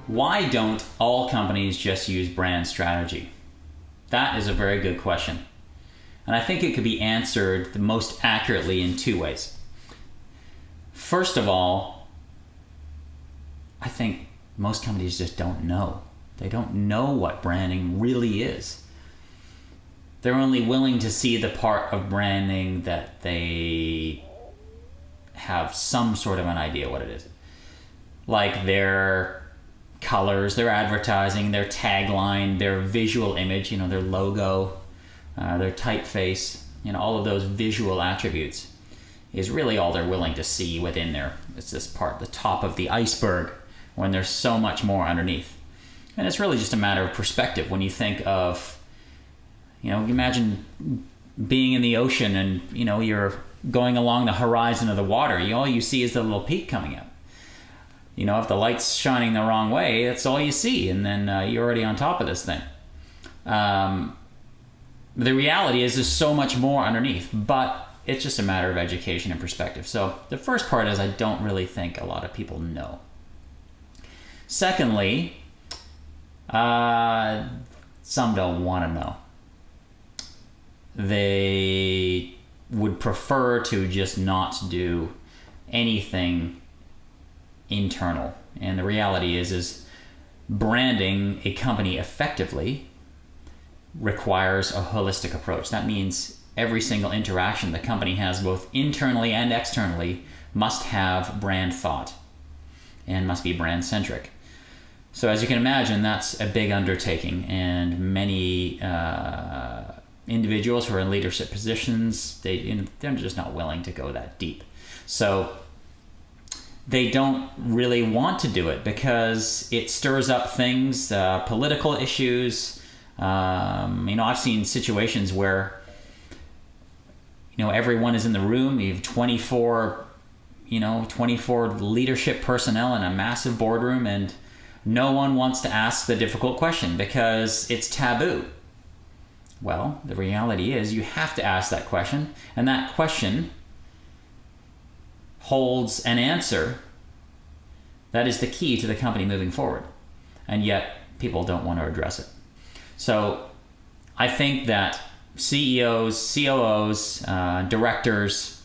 Why don't all companies just use brand strategy? That is a very good question. And I think it could be answered the most accurately in two ways. First of all, I think most companies just don't know. They don't know what branding really is. They're only willing to see the part of branding that they have some sort of an idea what it is. Like their colors, their advertising, their tagline, their visual image, their logo, their typeface, all of those visual attributes is really all they're willing to see within there. It's this part, the top of the iceberg, when there's so much more underneath. And it's really just a matter of perspective. When you think of, imagine being in the ocean and, you're going along the horizon of the water. All you see is the little peak coming up. If the light's shining the wrong way, that's all you see. And then you're already on top of this thing. The reality is there's so much more underneath, but it's just a matter of education and perspective. So the first part is I don't really think a lot of people know. Secondly, some don't want to know. They would prefer to just not do anything internal. And the reality is branding a company effectively requires a holistic approach. That means every single interaction the company has, both internally and externally, must have brand thought and must be brand centric. So as you can imagine, that's a big undertaking, and many individuals who are in leadership positions, they're just not willing to go that deep. So they don't really want to do it because it stirs up things, political issues. I've seen situations where, everyone is in the room. You have 24 leadership personnel in a massive boardroom, and no one wants to ask the difficult question because it's taboo. Well, the reality is you have to ask that question, and that question holds an answer that is the key to the company moving forward. And yet people don't want to address it. So I think that CEOs, COOs, directors,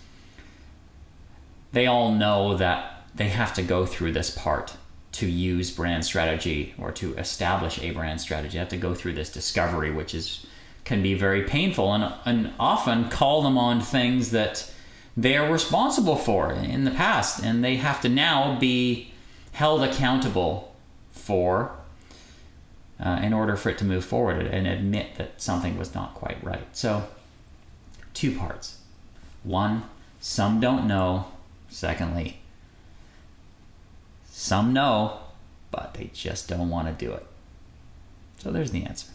they all know that they have to go through this part to use brand strategy or to establish a brand strategy. They have to go through this discovery, which can be very painful and often call them on things that they are responsible for in the past, and they have to now be held accountable for in order for it to move forward and admit that something was not quite right. So, two parts. One, some don't know. Secondly, some know, but they just don't want to do it. So there's the answer.